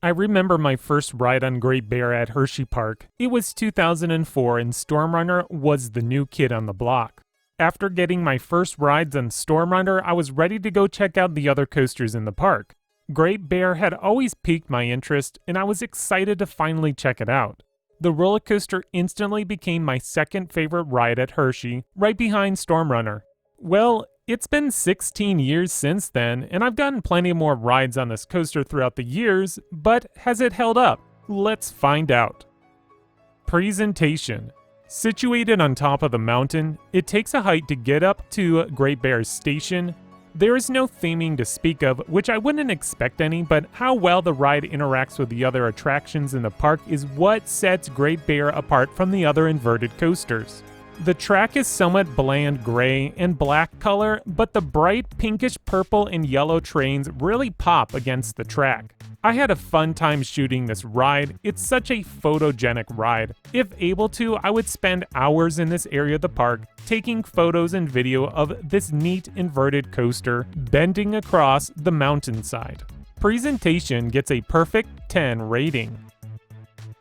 I remember my first ride on Great Bear at Hersheypark. It was 2004 and Storm Runner was the new kid on the block. After getting my first rides on Storm Runner, I was ready to go check out the other coasters in the park. Great Bear had always piqued my interest, and I was excited to finally check it out. The roller coaster instantly became my second favorite ride at Hershey, right behind Storm Runner. Well, it's been 16 years since then, and I've gotten plenty more rides on this coaster throughout the years, but has it held up? Let's find out. Presentation. Situated on top of the mountain, it takes a height to get up to Great Bear's station. There is no theming to speak of, which I wouldn't expect any, but how well the ride interacts with the other attractions in the park is what sets Great Bear apart from the other inverted coasters. The track is somewhat bland gray and black color, but the bright pinkish purple and yellow trains really pop against the track. I had a fun time shooting this ride. It's such a photogenic ride. If able to, I would spend hours in this area of the park taking photos and video of this neat inverted coaster bending across the mountainside. Presentation gets a perfect 10 rating.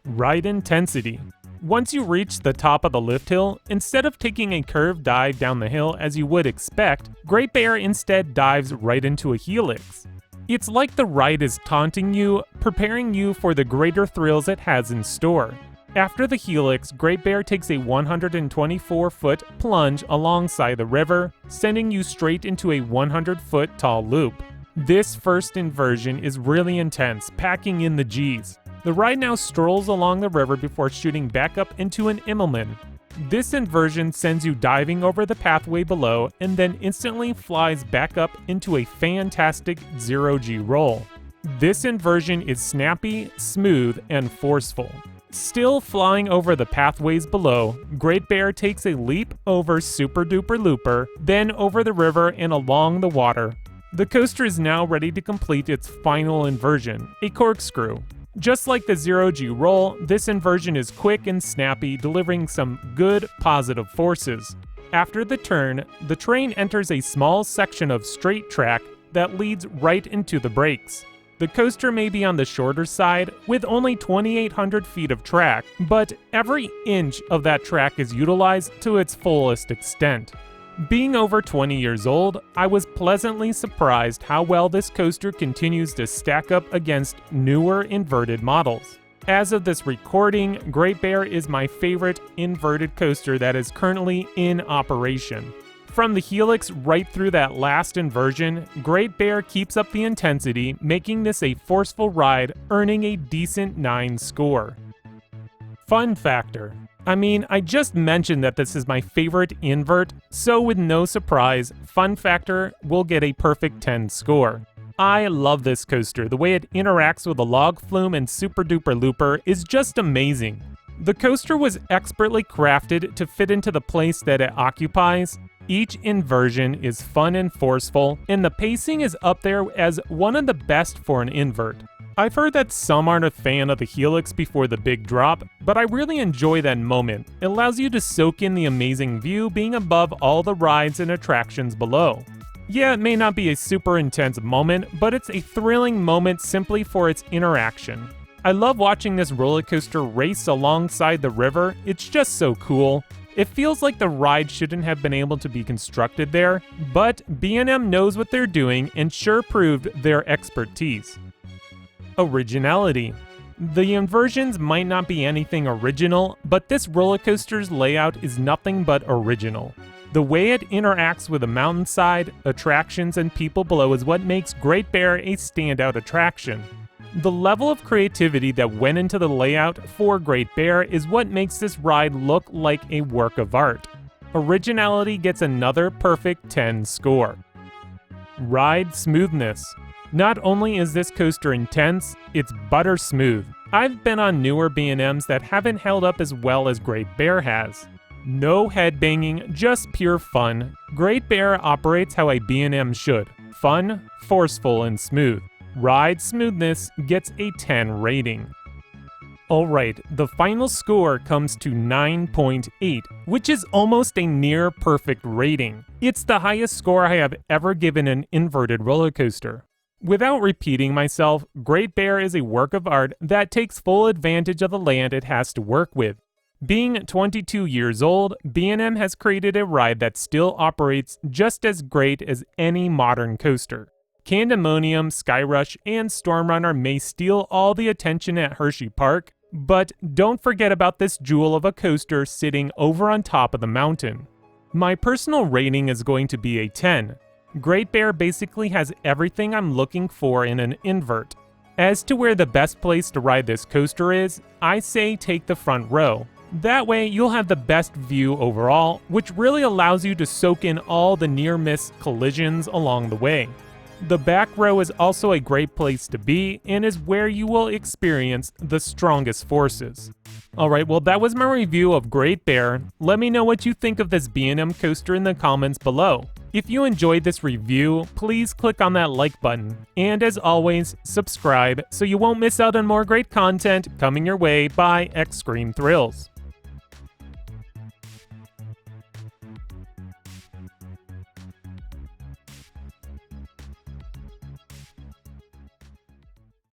Ride intensity. Once you reach the top of the lift hill, instead of taking a curved dive down the hill as you would expect, Great Bear instead dives right into a helix. It's like the ride is taunting you, preparing you for the greater thrills it has in store. After the helix, Great Bear takes a 124-foot plunge alongside the river, sending you straight into a 100-foot tall loop. This first inversion is really intense, packing in the G's. The ride now strolls along the river before shooting back up into an Immelman. This inversion sends you diving over the pathway below and then instantly flies back up into a fantastic zero-G roll. This inversion is snappy, smooth, and forceful. Still flying over the pathways below, Great Bear takes a leap over Super Duper Looper, then over the river and along the water. The coaster is now ready to complete its final inversion, a corkscrew. Just like the zero-G roll, this inversion is quick and snappy, delivering some good, positive forces. After the turn, the train enters a small section of straight track that leads right into the brakes. The coaster may be on the shorter side, with only 2,800 feet of track, but every inch of that track is utilized to its fullest extent. Being over 20 years old, I was pleasantly surprised how well this coaster continues to stack up against newer inverted models. As of this recording, Great Bear is my favorite inverted coaster that is currently in operation. From the helix right through that last inversion, Great Bear keeps up the intensity, making this a forceful ride, earning a decent 9 score. Fun factor. I just mentioned that this is my favorite invert, so with no surprise, fun factor will get a perfect 10 score. I love this coaster. The way it interacts with the log flume and Super Duper Looper is just amazing. The coaster was expertly crafted to fit into the place that it occupies. Each inversion is fun and forceful, and the pacing is up there as one of the best for an invert. I've heard that some aren't a fan of the helix before the big drop, but I really enjoy that moment. It allows you to soak in the amazing view being above all the rides and attractions below. Yeah, it may not be a super intense moment, but it's a thrilling moment simply for its interaction. I love watching this roller coaster race alongside the river. It's just so cool. It feels like the ride shouldn't have been able to be constructed there, but B&M knows what they're doing and sure proved their expertise. Originality. The inversions might not be anything original, but this roller coaster's layout is nothing but original. The way it interacts with the mountainside, attractions, and people below is what makes Great Bear a standout attraction. The level of creativity that went into the layout for Great Bear is what makes this ride look like a work of art. Originality gets another perfect 10 score. Ride smoothness. Not only is this coaster intense, it's butter smooth. I've been on newer B&Ms that haven't held up as well as Great Bear has. No headbanging, just pure fun. Great Bear operates how a B&M should. Fun, forceful, and smooth. Ride smoothness gets a 10 rating. Alright, the final score comes to 9.8, which is almost a near perfect rating. It's the highest score I have ever given an inverted roller coaster. Without repeating myself, Great Bear is a work of art that takes full advantage of the land it has to work with. Being 22 years old, B&M has created a ride that still operates just as great as any modern coaster. Candemonium, Skyrush, and Stormrunner may steal all the attention at Hersheypark, but don't forget about this jewel of a coaster sitting over on top of the mountain. My personal rating is going to be a 10. Great Bear basically has everything I'm looking for in an invert. As to where the best place to ride this coaster is, I say take the front row. That way you'll have the best view overall, which really allows you to soak in all the near-miss collisions along the way. The back row is also a great place to be and is where you will experience the strongest forces. Alright, well that was my review of Great Bear. Let me know what you think of this B&M coaster in the comments below. If you enjoyed this review, please click on that like button. And as always, subscribe so you won't miss out on more great content coming your way by XscreamThrills.